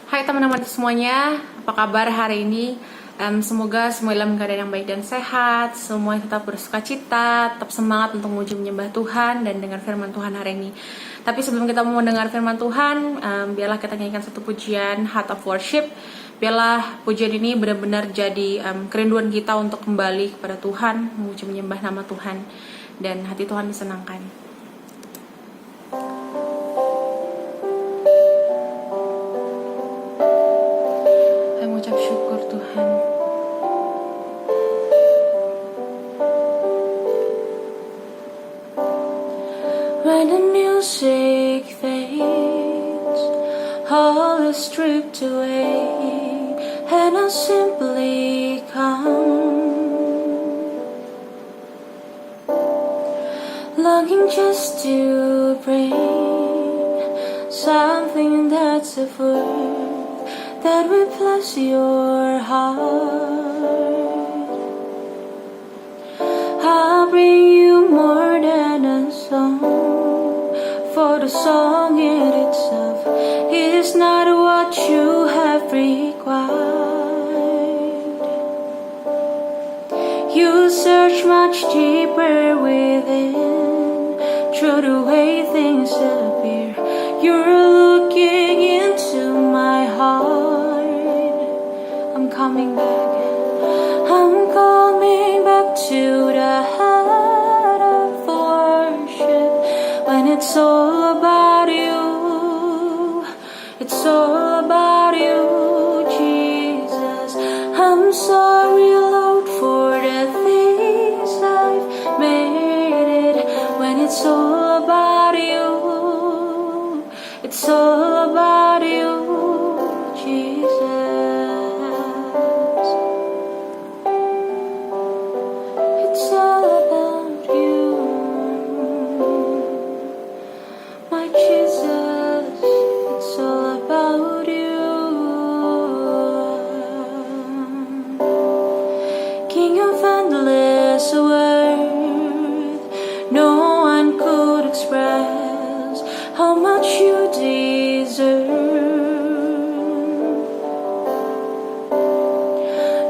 Hai teman-teman semuanya, apa kabar hari ini? Semoga semua dalam keadaan yang baik dan sehat, semuanya tetap bersuka cita, tetap semangat untuk memuji menyembah Tuhan dan dengar firman Tuhan hari ini. Tapi sebelum kita mau mendengar firman Tuhan, biarlah kita nyanyikan satu pujian Heart of Worship. Biarlah pujian ini benar-benar jadi kerinduan kita untuk kembali kepada Tuhan, memuji menyembah nama Tuhan, dan hati Tuhan disenangkan. Mengucap syukur Tuhan. When the music fades, all is stripped away, and I simply come, longing just to bring something that's of worth that will bless your heart. I'll bring you more than a song, for the song in itself is not what you have required. You search much deeper within, through the way things appear. You're looking into my heart. I'm coming back to the heart of worship. When it's all about you, it's all about you, Jesus. I'm sorry, Lord, for the things I've made it. When it's all about you, it's all about you, Jesus. It's all about you, my Jesus. It's all about you, King of endless worth. No one could express how much you deserve.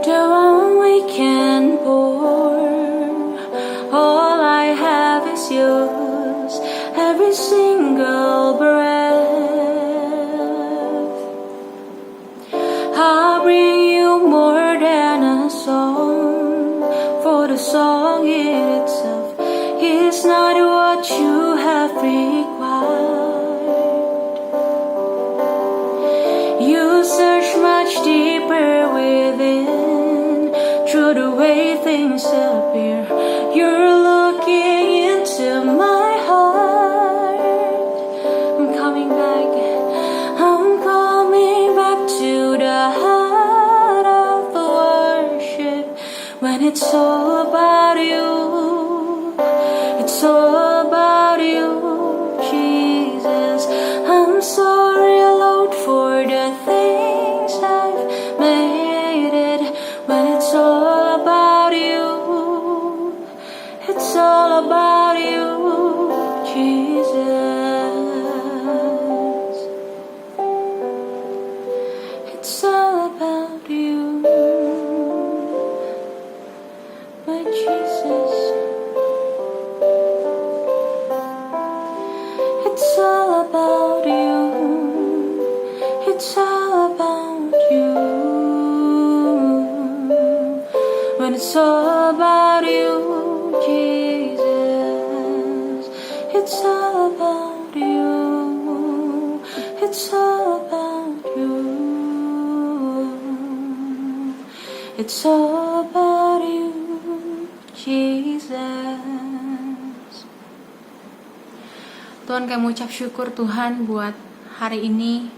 Though I'm weak and poor, all I have is yours, every single breath. I'll bring you more than a song, for the song in itself is not what you have required. You search much deeper within, through the way things appear. You're looking into my heart. I'm coming back to the heart of worship. When it's all about you, it's all about you, Jesus. I'm sorry, Lord, for the things I've made it. When it's all about you, it's all about you, Jesus. It's all about you, my Jesus. It's all about you, it's all about you. When it's all about you, Jesus. It's all about you, it's all about you. It's all about you, Jesus. Tuhan, kami mengucap syukur Tuhan buat hari ini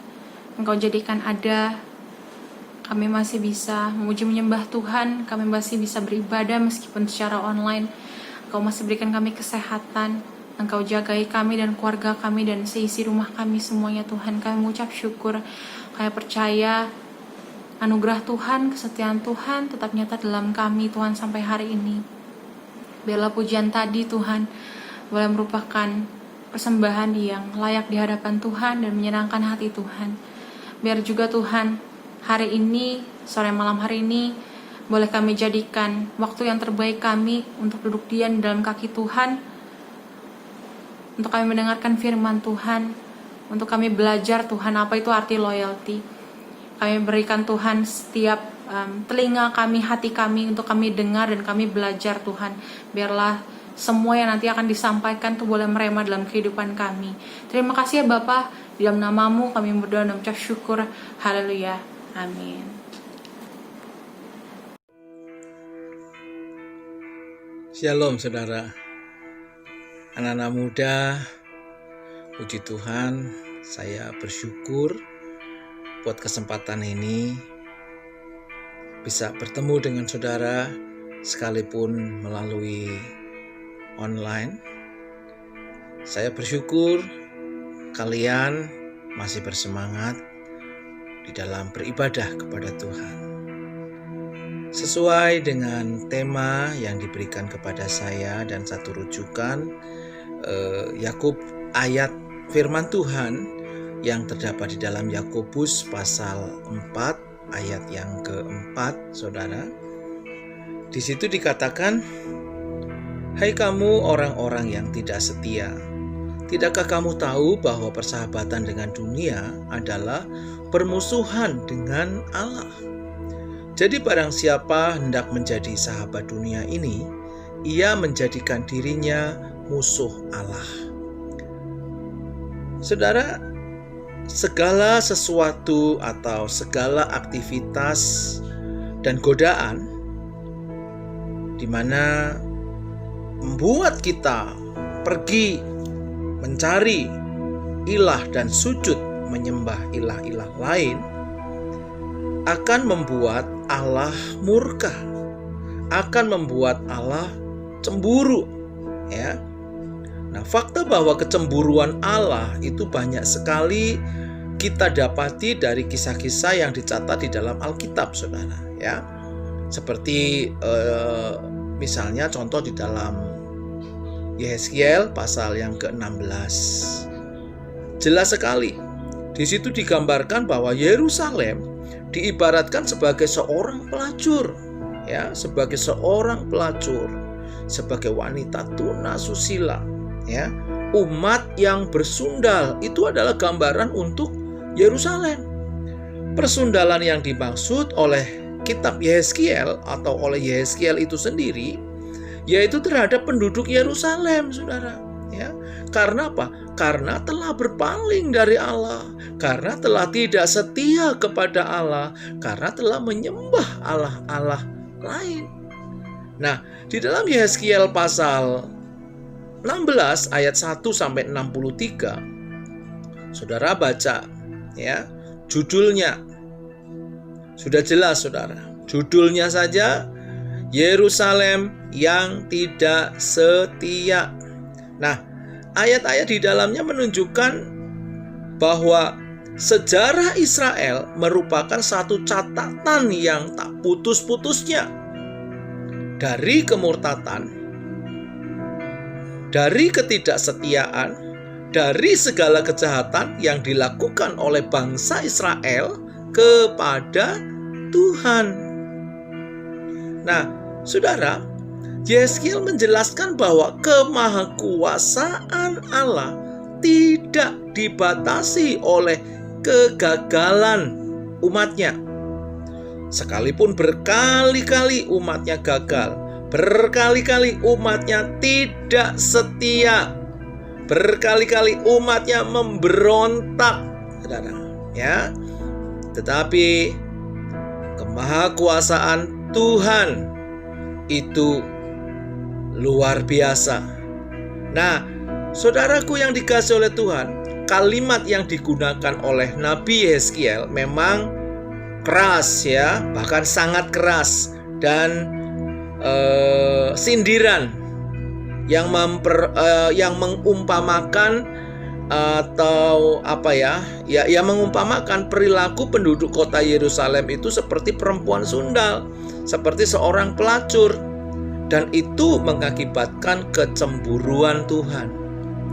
Engkau jadikan ada. Kami masih bisa memuji menyembah Tuhan, kami masih bisa beribadah meskipun secara online. Engkau masih berikan kami kesehatan, Engkau jagai kami dan keluarga kami dan seisi rumah kami semuanya Tuhan. Kami mengucap syukur, kami percaya anugerah Tuhan, kesetiaan Tuhan tetap nyata dalam kami Tuhan sampai hari ini. Biarlah pujian tadi Tuhan boleh merupakan persembahan yang layak di hadapan Tuhan dan menyenangkan hati Tuhan. Biar juga Tuhan, hari ini, sore malam hari ini, boleh kami jadikan waktu yang terbaik kami untuk duduk diam dalam kaki Tuhan, untuk kami mendengarkan firman Tuhan, untuk kami belajar Tuhan apa itu arti loyalty. Kami berikan Tuhan setiap telinga kami, hati kami, untuk kami dengar dan kami belajar Tuhan. Biarlah semua yang nanti akan disampaikan itu boleh merema dalam kehidupan kami. Terima kasih ya Bapa, di dalam namamu kami berdoa dan mengucap syukur. Haleluya. Amin. Shalom saudara, anak-anak muda, puji Tuhan, saya bersyukur buat kesempatan ini bisa bertemu dengan saudara sekalipun melalui online. Saya bersyukur kalian masih bersemangat di dalam beribadah kepada Tuhan. Sesuai dengan tema yang diberikan kepada saya dan satu rujukan Yakub, ayat firman Tuhan yang terdapat di dalam Yakobus pasal 4 ayat yang keempat, saudara. Di situ dikatakan, "Hai kamu orang-orang yang tidak setia, tidakkah kamu tahu bahwa persahabatan dengan dunia adalah permusuhan dengan Allah? Jadi barang siapa hendak menjadi sahabat dunia ini, ia menjadikan dirinya musuh Allah." Saudara, segala sesuatu atau segala aktivitas dan godaan di mana membuat kita pergi mencari ilah dan sujud menyembah ilah-ilah lain akan membuat Allah murka, akan membuat Allah cemburu, ya. Nah, fakta bahwa kecemburuan Allah itu banyak sekali kita dapati dari kisah-kisah yang dicatat di dalam Alkitab, saudara, ya. Seperti misalnya contoh di dalam Yehezkiel pasal yang ke-16. Jelas sekali. Di situ digambarkan bahwa Yerusalem diibaratkan sebagai seorang pelacur, ya, sebagai seorang pelacur, sebagai wanita tuna susila, ya. Umat yang bersundal itu adalah gambaran untuk Yerusalem. Persundalan yang dimaksud oleh kitab Yehezkiel atau oleh Yehezkiel itu sendiri yaitu terhadap penduduk Yerusalem, saudara, ya. Karena apa? Karena telah berpaling dari Allah, karena telah tidak setia kepada Allah, karena telah menyembah Allah-Allah lain. Nah, di dalam Yehezkiel pasal 16 ayat 1 sampai 63, saudara baca, ya, judulnya sudah jelas, saudara. Judulnya saja, Yerusalem yang tidak setia. Nah, ayat-ayat di dalamnya menunjukkan bahwa sejarah Israel merupakan satu catatan yang tak putus-putusnya. Dari kemurtatan, dari ketidaksetiaan, dari segala kejahatan yang dilakukan oleh bangsa Israel kepada Tuhan. Nah, saudara, Yehezkiel menjelaskan bahwa kemahakuasaan Allah tidak dibatasi oleh kegagalan umatnya. Sekalipun berkali-kali umatnya gagal, berkali-kali umatnya tidak setia, berkali-kali umatnya memberontak, saudara, ya. Tetapi kemahakuasaan Tuhan itu luar biasa. Nah, saudaraku yang dikasihi oleh Tuhan, kalimat yang digunakan oleh Nabi Yehezkiel memang keras, ya, bahkan sangat keras, dan sindiran yang mengumpamakan atau apa ya, yang mengumpamakan perilaku penduduk kota Yerusalem itu seperti perempuan sundal, seperti seorang pelacur, dan itu mengakibatkan kecemburuan Tuhan.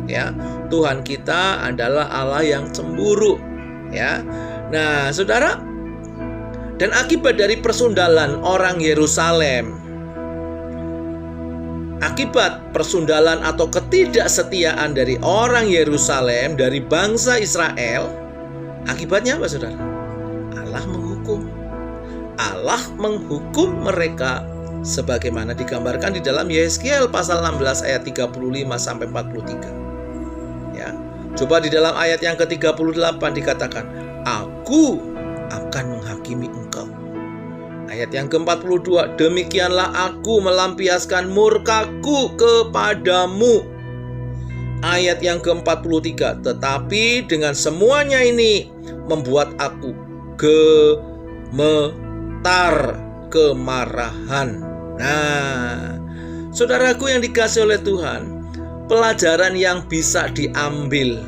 Ya, Tuhan kita adalah Allah yang cemburu, Ya. Nah, Saudara, dan akibat dari persundalan orang Yerusalem, akibat persundalan atau ketidaksetiaan dari orang Yerusalem, dari bangsa Israel, akibatnya apa, Saudara? Allah menghukum. Allah menghukum mereka sebagaimana digambarkan di dalam Yehezkiel pasal 16 ayat 35 sampai 43. Ya. Coba di dalam ayat yang ke-38 dikatakan, "Aku akan menghakimi engkau." Ayat yang ke-42, "Demikianlah aku melampiaskan murkaku kepadamu." Ayat yang ke-43, "Tetapi dengan semuanya ini membuat aku gemetar kemarahan." Nah, saudaraku yang dikasihi oleh Tuhan, pelajaran yang bisa diambil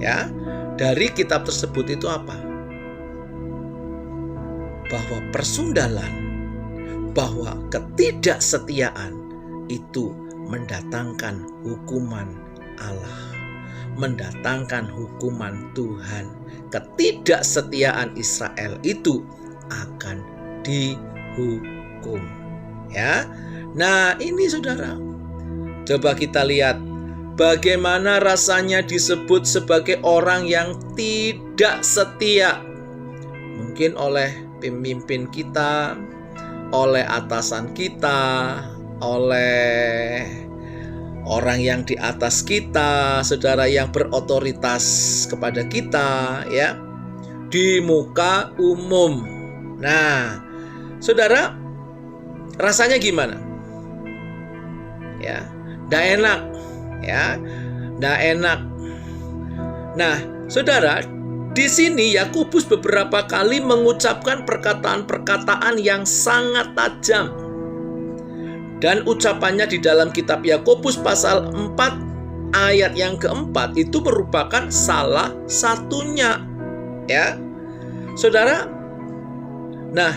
ya dari kitab tersebut itu apa? Bahwa persundalan, bahwa ketidaksetiaan itu mendatangkan hukuman Allah, mendatangkan hukuman Tuhan. Ketidaksetiaan Israel itu akan dihukum. Ya. Nah, ini Saudara, coba kita lihat bagaimana rasanya disebut sebagai orang yang tidak setia. Mungkin oleh pemimpin kita, oleh atasan kita, oleh orang yang di atas kita, saudara yang berotoritas kepada kita, ya, di muka umum. Nah, saudara, rasanya gimana? Ya, nggak enak, ya, nggak enak. Nah, saudara, di sini Yakobus beberapa kali mengucapkan perkataan-perkataan yang sangat tajam. Dan ucapannya di dalam kitab Yakobus pasal 4 ayat yang keempat itu merupakan salah satunya. Ya. Saudara, nah,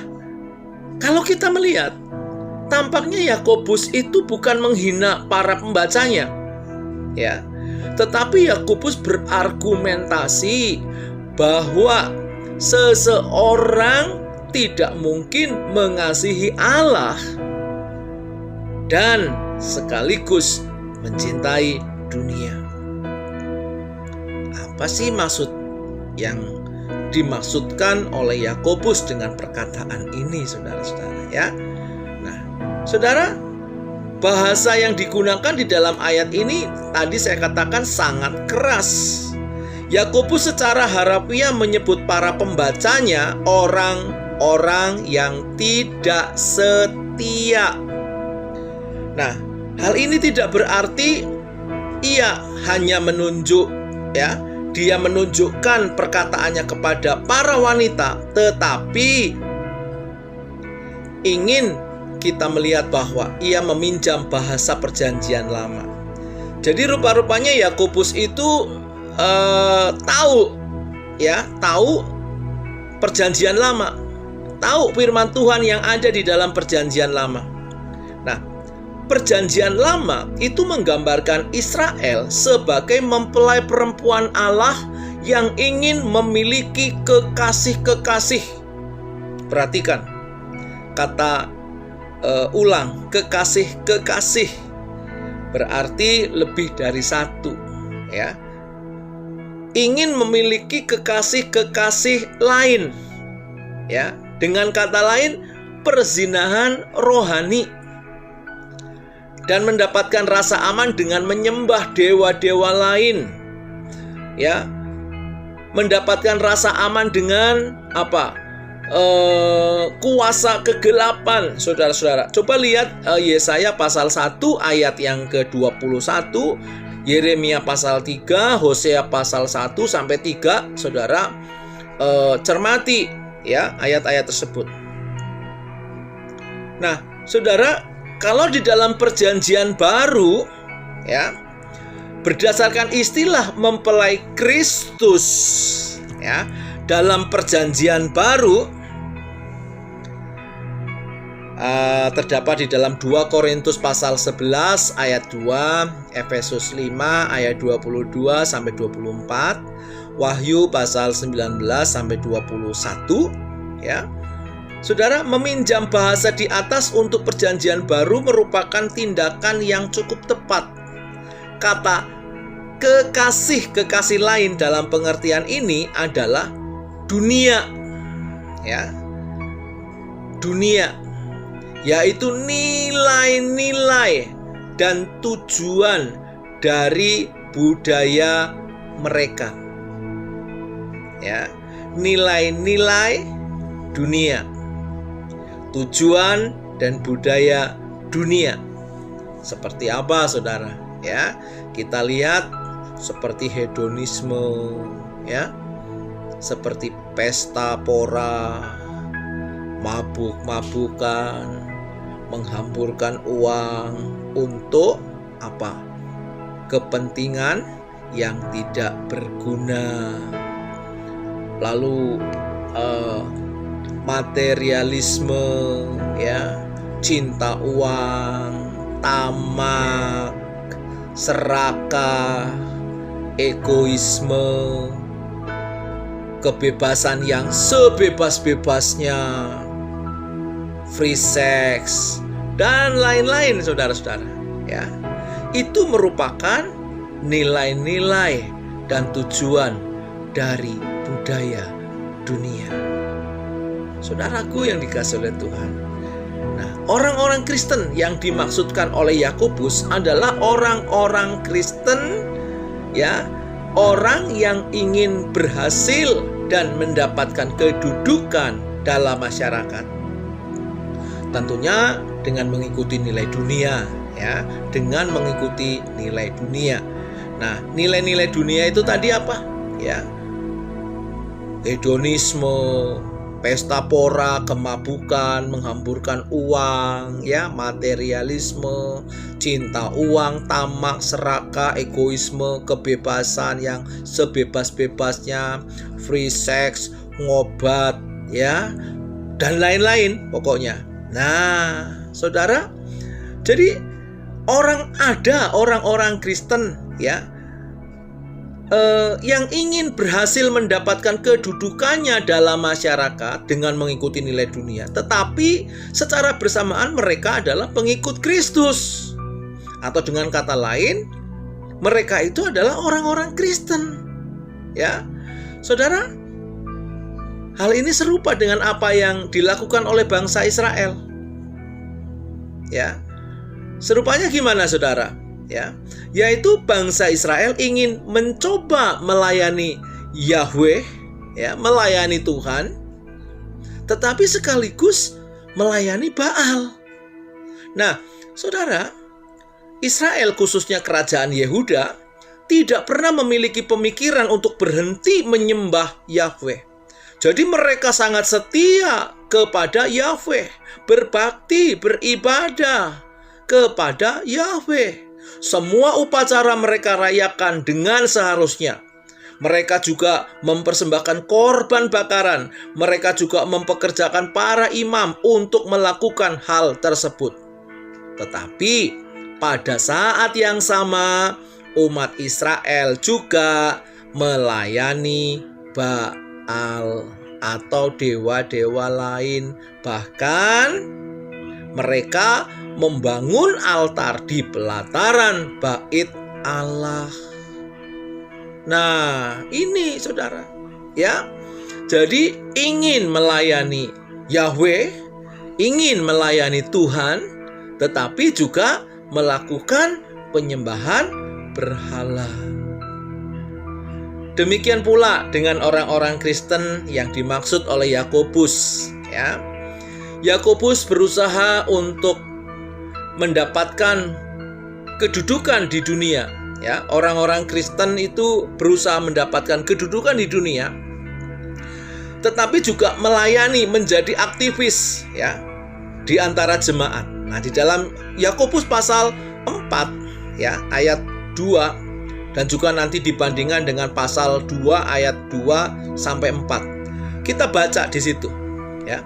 kalau kita melihat, tampaknya Yakobus itu bukan menghina para pembacanya. Ya. Tetapi Yakobus berargumentasi bahwa seseorang tidak mungkin mengasihi Allah dan sekaligus mencintai dunia. Apa sih maksud yang dimaksudkan oleh Yakobus dengan perkataan ini, saudara-saudara, ya? Nah, saudara, bahasa yang digunakan di dalam ayat ini tadi saya katakan sangat keras. Yakobus secara harafiah menyebut para pembacanya orang-orang yang tidak setia. Nah, hal ini tidak berarti ia hanya dia menunjukkan perkataannya kepada para wanita, tetapi ingin kita melihat bahwa ia meminjam bahasa perjanjian lama. Jadi rupa-rupanya Yakobus itu tahu perjanjian lama, tahu firman Tuhan yang ada di dalam perjanjian lama. Nah, perjanjian lama itu menggambarkan Israel sebagai mempelai perempuan Allah yang ingin memiliki kekasih-kekasih. Perhatikan kata ulang, kekasih-kekasih, berarti lebih dari satu, ya. Ingin memiliki kekasih-kekasih lain, ya. Dengan kata lain, perzinahan rohani, dan mendapatkan rasa aman dengan menyembah dewa-dewa lain, ya. Mendapatkan rasa aman dengan apa? Kuasa kegelapan, saudara-saudara. Coba lihat Yesaya pasal 1 ayat yang ke-21, Yeremia pasal 3, Hosea pasal 1 sampai 3, saudara cermati ya ayat-ayat tersebut. Nah, saudara, kalau di dalam perjanjian baru, ya, berdasarkan istilah mempelai Kristus, ya, dalam perjanjian baru terdapat di dalam 2 Korintus pasal 11 ayat 2, Efesus 5 ayat 22 sampai 24, Wahyu pasal 19 sampai 21 ya. Saudara, meminjam bahasa di atas untuk perjanjian baru merupakan tindakan yang cukup tepat. Kata kekasih lain dalam pengertian ini adalah dunia. Ya. Dunia, yaitu nilai-nilai dan tujuan dari budaya mereka. Ya, nilai-nilai dunia, tujuan dan budaya dunia. Seperti apa, saudara? Ya, kita lihat seperti hedonisme, ya, seperti pesta pora, mabuk-mabukan, menghamburkan uang untuk apa? Kepentingan yang tidak berguna. Lalu materialisme, ya, cinta uang, tamak, serakah, egoisme, kebebasan yang sebebas-bebasnya, free sex, dan lain-lain, saudara-saudara. Ya, itu merupakan nilai-nilai dan tujuan dari budaya dunia. Saudaraku yang dikasihi oleh Tuhan. Nah, orang-orang Kristen yang dimaksudkan oleh Yakobus adalah orang-orang Kristen, ya, orang yang ingin berhasil dan mendapatkan kedudukan dalam masyarakat. Tentunya dengan mengikuti nilai dunia, ya, dengan mengikuti nilai dunia. Nah, nilai-nilai dunia itu tadi apa? Ya, hedonisme, pesta pora, kemabukan, menghamburkan uang, ya, materialisme, cinta uang, tamak, serakah, egoisme, kebebasan yang sebebas-bebasnya, free sex, ngobat, ya, dan lain-lain pokoknya. Nah, saudara, jadi orang-orang Kristen, ya, yang ingin berhasil mendapatkan kedudukannya dalam masyarakat dengan mengikuti nilai dunia, tetapi secara bersamaan mereka adalah pengikut Kristus, atau dengan kata lain, mereka itu adalah orang-orang Kristen. Ya, saudara, hal ini serupa dengan apa yang dilakukan oleh bangsa Israel. Ya, serupanya gimana, saudara? Ya, yaitu bangsa Israel ingin mencoba melayani Yahweh, ya, melayani Tuhan, tetapi sekaligus melayani Baal. Nah, saudara, Israel, khususnya kerajaan Yehuda, tidak pernah memiliki pemikiran untuk berhenti menyembah Yahweh. Jadi mereka sangat setia kepada Yahweh, berbakti, beribadah kepada Yahweh. Semua upacara mereka rayakan dengan seharusnya. Mereka juga mempersembahkan korban bakaran. Mereka juga mempekerjakan para imam untuk melakukan hal tersebut. Tetapi pada saat yang sama, umat Israel juga melayani Baal atau dewa-dewa lain. Bahkan mereka membangun altar di pelataran bait Allah. Nah, ini saudara, ya. Jadi ingin melayani Yahweh, ingin melayani Tuhan, tetapi juga melakukan penyembahan berhala. Demikian pula dengan orang-orang Kristen yang dimaksud oleh Yakobus, ya. Yakobus berusaha untuk mendapatkan kedudukan di dunia, ya. Orang-orang Kristen itu berusaha mendapatkan kedudukan di dunia, tetapi juga melayani, menjadi aktivis, ya, di antara jemaat. Nah, di dalam Yakobus pasal 4, ya, ayat 2, dan juga nanti dibandingkan dengan pasal 2 ayat 2 sampai 4. Kita baca di situ, ya.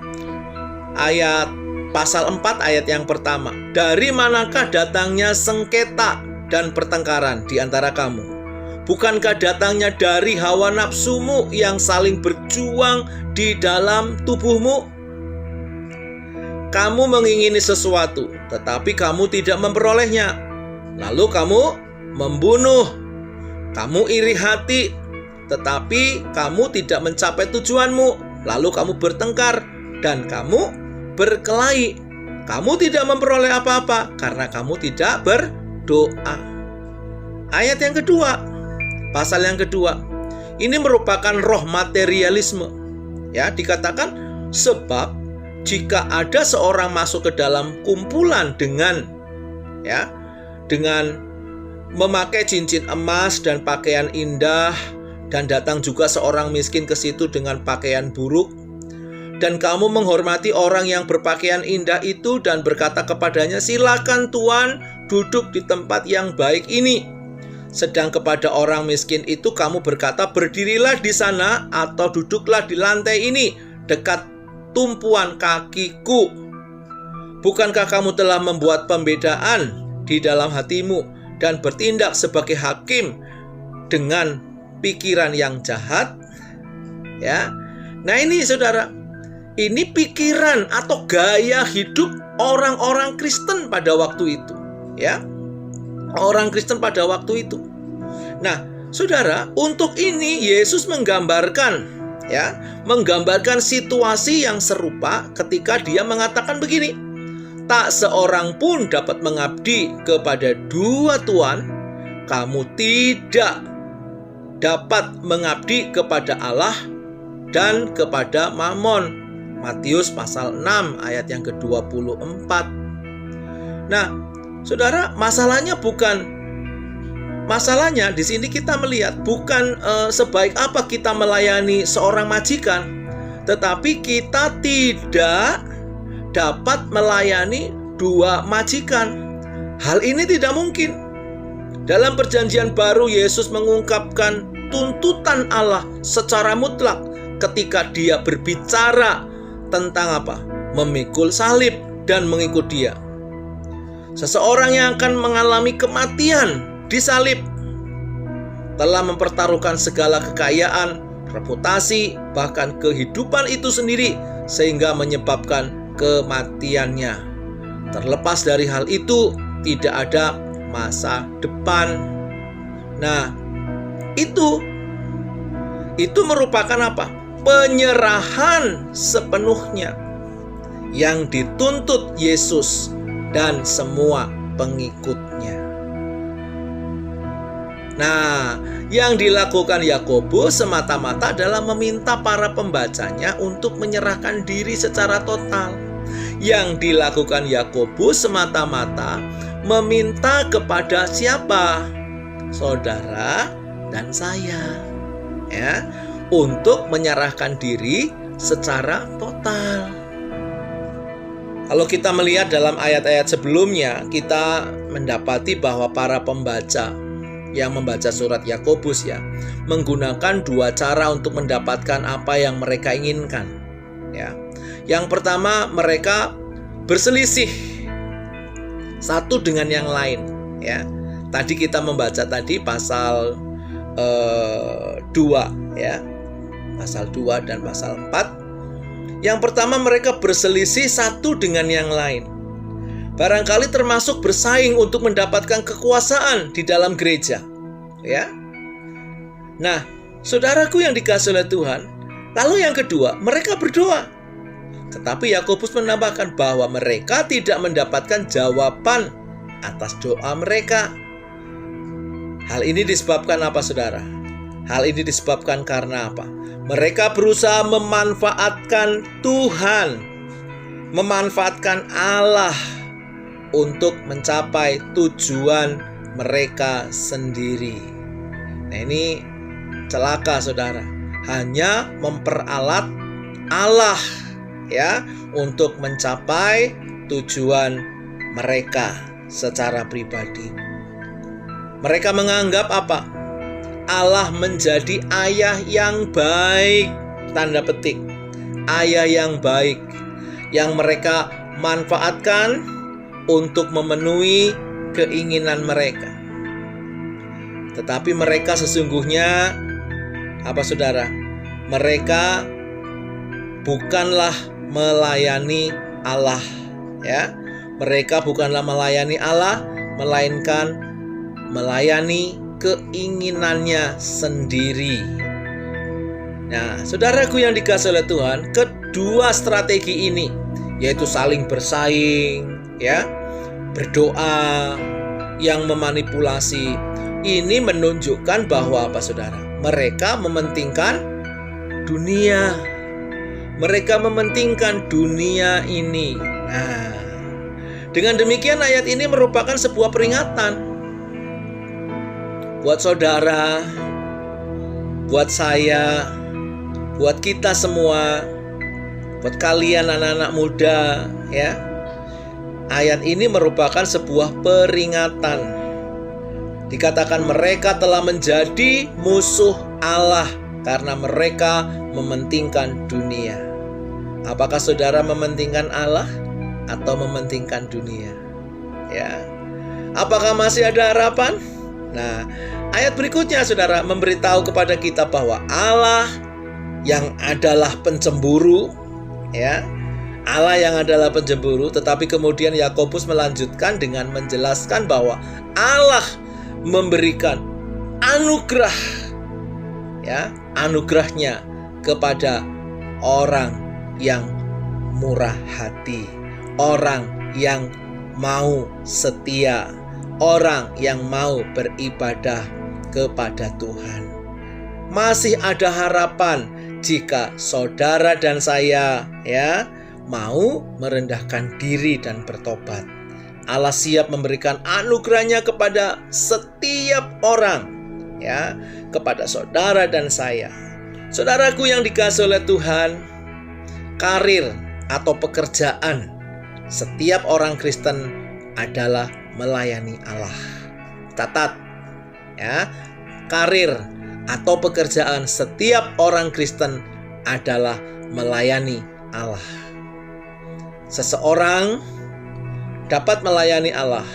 Ayat pasal 4 ayat yang pertama. Dari manakah datangnya sengketa dan pertengkaran di antara kamu? Bukankah datangnya dari hawa nafsumu yang saling berjuang di dalam tubuhmu? Kamu mengingini sesuatu, tetapi kamu tidak memperolehnya. Lalu kamu membunuh. Kamu iri hati, tetapi kamu tidak mencapai tujuanmu. Lalu kamu bertengkar dan kamu berkelahi. Kamu tidak memperoleh apa-apa karena kamu tidak berdoa. Ayat yang kedua, pasal yang kedua, ini merupakan roh materialisme. Ya, dikatakan sebab jika ada seorang masuk ke dalam kumpulan dengan memakai cincin emas dan pakaian indah, dan datang juga seorang miskin ke situ dengan pakaian buruk, dan kamu menghormati orang yang berpakaian indah itu dan berkata kepadanya, "Silakan Tuan, duduk di tempat yang baik ini." Sedang kepada orang miskin itu kamu berkata, "Berdirilah di sana atau duduklah di lantai ini dekat tumpuan kakiku." Bukankah kamu telah membuat pembedaan di dalam hatimu dan bertindak sebagai hakim dengan pikiran yang jahat? Ya. Nah, ini Saudara, ini pikiran atau gaya hidup orang-orang Kristen pada waktu itu, ya. Orang Kristen pada waktu itu. Nah, Saudara, untuk ini Yesus menggambarkan situasi yang serupa ketika dia mengatakan begini, "Tak seorang pun dapat mengabdi kepada dua tuan. Kamu tidak dapat mengabdi kepada Allah dan kepada Mammon." Matius pasal 6 ayat yang ke-24. Nah, Saudara, masalahnya di sini kita melihat bukan sebaik apa kita melayani seorang majikan, tetapi kita tidak dapat melayani dua majikan. Hal ini tidak mungkin. Dalam Perjanjian Baru, Yesus mengungkapkan tuntutan Allah secara mutlak ketika dia berbicara tentang apa? Memikul salib dan mengikut dia. Seseorang yang akan mengalami kematian disalib telah mempertaruhkan segala kekayaan, reputasi, bahkan kehidupan itu sendiri sehingga menyebabkan kematiannya. Terlepas dari hal itu, tidak ada masa depan. Nah, itu merupakan apa? Penyerahan sepenuhnya yang dituntut Yesus dan semua pengikutnya. Nah, yang dilakukan Yakobus semata-mata adalah meminta para pembacanya untuk menyerahkan diri secara total. Yang dilakukan Yakobus semata-mata meminta kepada siapa? Saudara dan saya, ya, untuk menyerahkan diri secara total. Kalau kita melihat dalam ayat-ayat sebelumnya, kita mendapati bahwa para pembaca yang membaca surat Yakobus menggunakan dua cara untuk mendapatkan apa yang mereka inginkan. Ya. Yang pertama, mereka berselisih satu dengan yang lain. Ya. Tadi kita membaca pasal 2, ya. Pasal 2 dan pasal 4. Yang pertama, mereka berselisih satu dengan yang lain. Barangkali termasuk bersaing untuk mendapatkan kekuasaan di dalam gereja, ya. Nah, saudaraku yang dikasihi oleh Tuhan, lalu yang kedua, mereka berdoa. Tetapi Yakobus menambahkan bahwa mereka tidak mendapatkan jawaban atas doa mereka. Hal ini disebabkan apa, saudara? Hal ini disebabkan karena apa? Mereka berusaha memanfaatkan Tuhan, memanfaatkan Allah untuk mencapai tujuan mereka sendiri. Nah, ini celaka, saudara. Hanya memperalat Allah, ya, untuk mencapai tujuan mereka secara pribadi. Mereka menganggap apa? Allah menjadi ayah yang baik, tanda petik, ayah yang baik, yang mereka manfaatkan untuk memenuhi keinginan mereka. Tetapi mereka sesungguhnya apa saudara? Mereka bukanlah melayani Allah, ya. Mereka bukanlah melayani Allah, melainkan melayani keinginannya sendiri. Nah, saudaraku yang dikasihi oleh Tuhan, kedua strategi ini, yaitu saling bersaing, ya, berdoa, yang memanipulasi, ini menunjukkan bahwa apa saudara? Mereka mementingkan dunia. Mereka mementingkan dunia ini. Nah, dengan demikian ayat ini merupakan sebuah peringatan buat saudara, buat saya, buat kita semua, buat kalian anak-anak muda, ya. Ayat ini merupakan sebuah peringatan. Dikatakan mereka telah menjadi musuh Allah karena mereka mementingkan dunia. Apakah saudara mementingkan Allah atau mementingkan dunia? Ya. Apakah masih ada harapan? Nah, ayat berikutnya saudara memberitahu kepada kita bahwa Allah yang adalah pencemburu, ya. Allah yang adalah pencemburu, tetapi kemudian Yakobus melanjutkan dengan menjelaskan bahwa Allah memberikan anugerah, ya, anugerahnya kepada orang yang murah hati, orang yang mau setia, orang yang mau beribadah kepada Tuhan. Masih ada harapan jika saudara dan saya, ya, mau merendahkan diri dan bertobat. Allah siap memberikan anugerahnya kepada setiap orang, ya, kepada saudara dan saya. Saudaraku yang dikasihi oleh Tuhan, karir atau pekerjaan setiap orang Kristen adalah melayani Allah. Catat, ya, karir atau pekerjaan setiap orang Kristen adalah melayani Allah. Seseorang dapat melayani Allah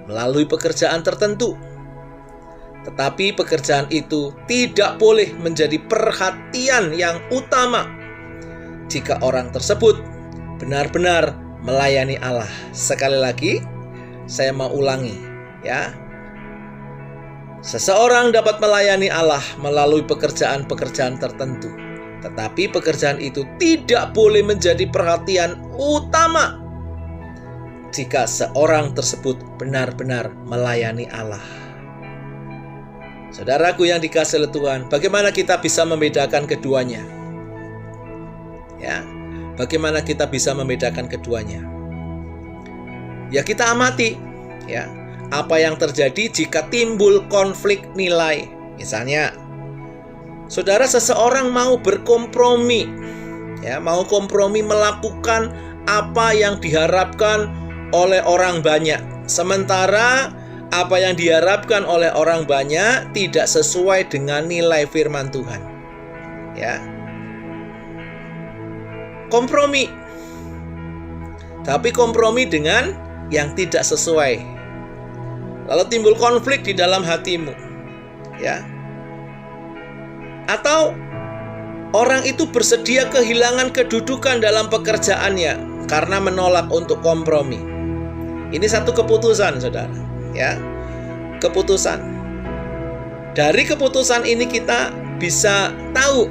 melalui pekerjaan tertentu, tetapi pekerjaan itu tidak boleh menjadi perhatian yang utama jika orang tersebut benar-benar melayani Allah. Sekali lagi, saya mau ulangi, ya. Seseorang dapat melayani Allah melalui pekerjaan-pekerjaan tertentu, tetapi pekerjaan itu tidak boleh menjadi perhatian utama jika seorang tersebut benar-benar melayani Allah. Saudaraku yang dikasihi oleh Tuhan, bagaimana kita bisa membedakan keduanya? Ya, bagaimana kita bisa membedakan keduanya? Ya, kita amati, ya, apa yang terjadi jika timbul konflik nilai. Misalnya, saudara, seseorang mau berkompromi, ya, mau kompromi melakukan apa yang diharapkan oleh orang banyak, sementara apa yang diharapkan oleh orang banyak tidak sesuai dengan nilai firman Tuhan, ya. Kompromi, tapi kompromi dengan yang tidak sesuai. Lalu timbul konflik di dalam hatimu, ya. Atau orang itu bersedia kehilangan kedudukan dalam pekerjaannya karena menolak untuk kompromi. Ini satu keputusan, saudara, ya. Keputusan. Dari keputusan ini kita bisa tahu,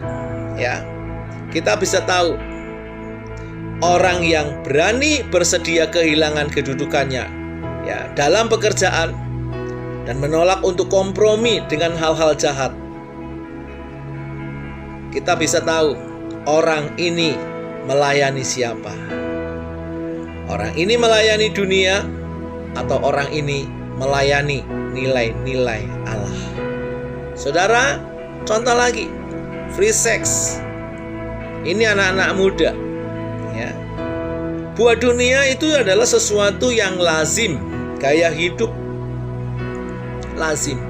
ya. Kita bisa tahu orang yang berani bersedia kehilangan kedudukannya, ya, dalam pekerjaan dan menolak untuk kompromi dengan hal-hal jahat. Kita bisa tahu orang ini melayani siapa. Orang ini melayani dunia atau orang ini melayani nilai-nilai Allah. Saudara, contoh lagi, free sex. Ini anak-anak muda, ya. Buat dunia itu adalah sesuatu yang lazim, gaya hidup lazim.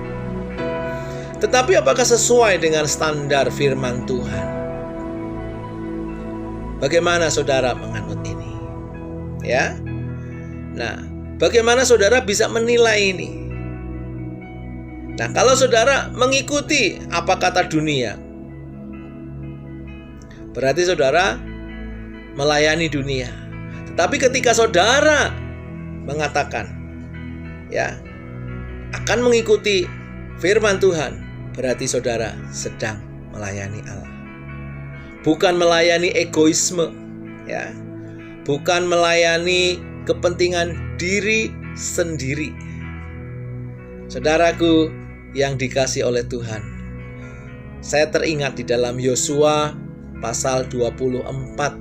Tetapi apakah sesuai dengan standar firman Tuhan? Bagaimana saudara menganut ini? Ya. Nah, bagaimana saudara bisa menilai ini? Nah, kalau saudara mengikuti apa kata dunia, berarti saudara melayani dunia. Tetapi ketika saudara mengatakan akan mengikuti firman Tuhan, berarti saudara sedang melayani Allah. Bukan melayani egoisme, bukan melayani kepentingan diri sendiri. Saudaraku yang dikasih oleh Tuhan, saya teringat di dalam Yosua pasal 24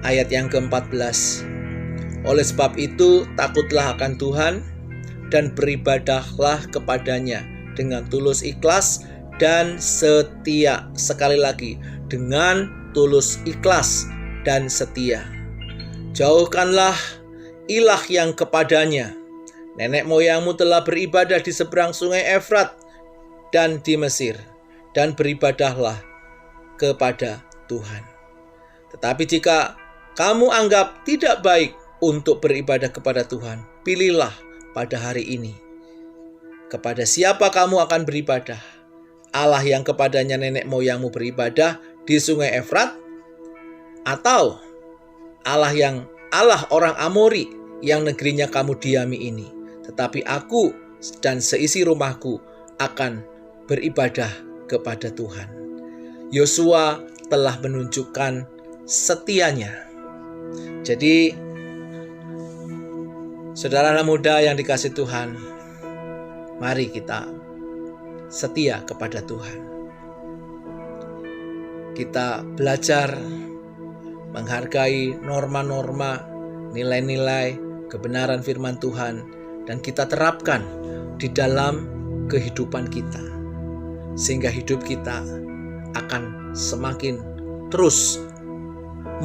ayat yang ke-14. Oleh sebab itu, takutlah akan Tuhan dan beribadahlah kepadanya dengan tulus ikhlas dan setia. Sekali lagi, dengan tulus ikhlas dan setia. Jauhkanlah ilah yang kepadanya nenek moyangmu telah beribadah di seberang sungai Efrat dan di Mesir, dan beribadahlah kepada Tuhan. Tetapi jika kamu anggap tidak baik untuk beribadah kepada Tuhan, pilihlah pada hari ini kepada siapa kamu akan beribadah. Allah yang kepadanya nenek moyangmu beribadah di sungai Efrat, atau Allah orang Amori yang negerinya kamu diami ini. Tetapi aku dan seisi rumahku akan beribadah kepada Tuhan. Yosua telah menunjukkan setianya. Jadi, saudara anak muda yang dikasih Tuhan, mari kita setia kepada Tuhan. Kita belajar menghargai norma-norma, nilai-nilai kebenaran firman Tuhan, dan kita terapkan di dalam kehidupan kita, sehingga hidup kita akan semakin terus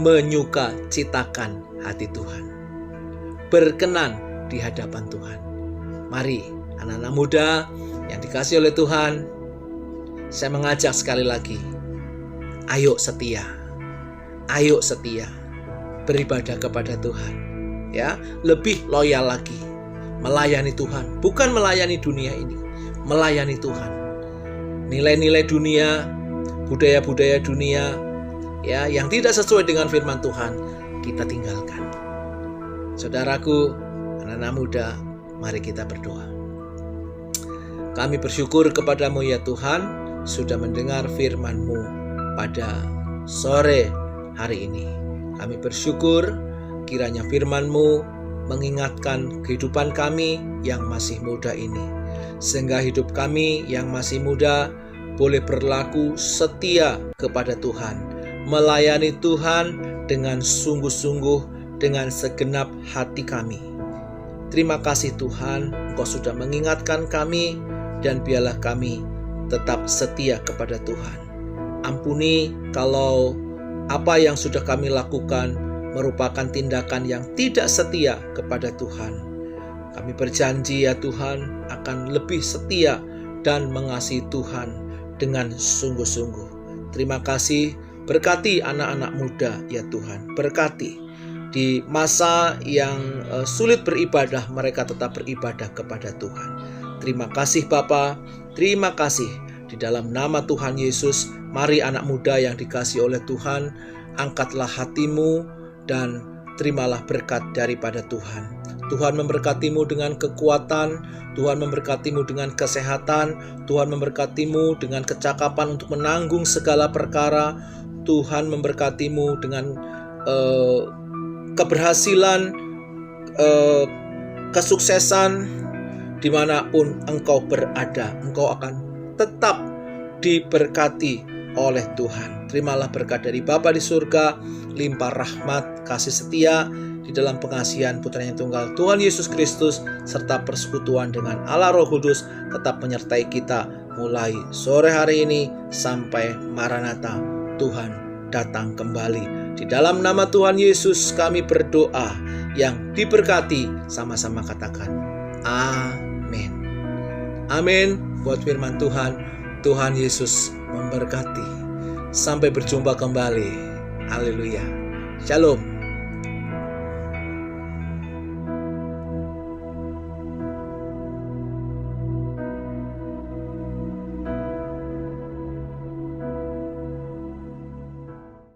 menyukacitakan hati Tuhan, berkenan di hadapan Tuhan. Mari anak-anak muda yang dikasih oleh Tuhan, saya mengajak sekali lagi, ayo setia beribadah kepada Tuhan, lebih loyal lagi, melayani Tuhan, bukan melayani dunia ini, melayani Tuhan. Nilai-nilai dunia, budaya-budaya dunia, yang tidak sesuai dengan firman Tuhan, kita tinggalkan. Saudaraku, anak-anak muda, mari kita berdoa. Kami bersyukur kepadamu ya Tuhan, sudah mendengar firman-Mu pada sore hari ini. Kami bersyukur kiranya firman-Mu mengingatkan kehidupan kami yang masih muda ini, sehingga hidup kami yang masih muda boleh berlaku setia kepada Tuhan, melayani Tuhan dengan sungguh-sungguh, dengan segenap hati kami. Terima kasih Tuhan, Engkau sudah mengingatkan kami, dan biarlah kami tetap setia kepada Tuhan. Ampuni kalau apa yang sudah kami lakukan merupakan tindakan yang tidak setia kepada Tuhan. Kami berjanji ya Tuhan akan lebih setia dan mengasihi Tuhan dengan sungguh-sungguh. Terima kasih, berkati anak-anak muda ya Tuhan. Berkati di masa yang sulit beribadah, mereka tetap beribadah kepada Tuhan. Terima kasih Bapa, terima kasih. Di dalam nama Tuhan Yesus, mari anak muda yang dikasihi oleh Tuhan, angkatlah hatimu dan terimalah berkat daripada Tuhan. Tuhan memberkatimu dengan kekuatan, Tuhan memberkatimu dengan kesehatan, Tuhan memberkatimu dengan kecakapan untuk menanggung segala perkara, Tuhan memberkatimu dengan keberhasilan, kesuksesan dimanapun engkau berada. Engkau akan tetap diberkati oleh Tuhan. Terimalah berkat dari Bapa di surga, limpah rahmat, kasih setia di dalam pengasihan Putranya Tunggal Tuhan Yesus Kristus, serta persekutuan dengan Allah Roh Kudus tetap menyertai kita mulai sore hari ini sampai Maranatha, Tuhan datang kembali. Di dalam nama Tuhan Yesus kami berdoa, yang diberkati sama-sama katakan amin. Amin. Buat firman Tuhan, Tuhan Yesus memberkati. Sampai berjumpa kembali. Haleluya. Shalom.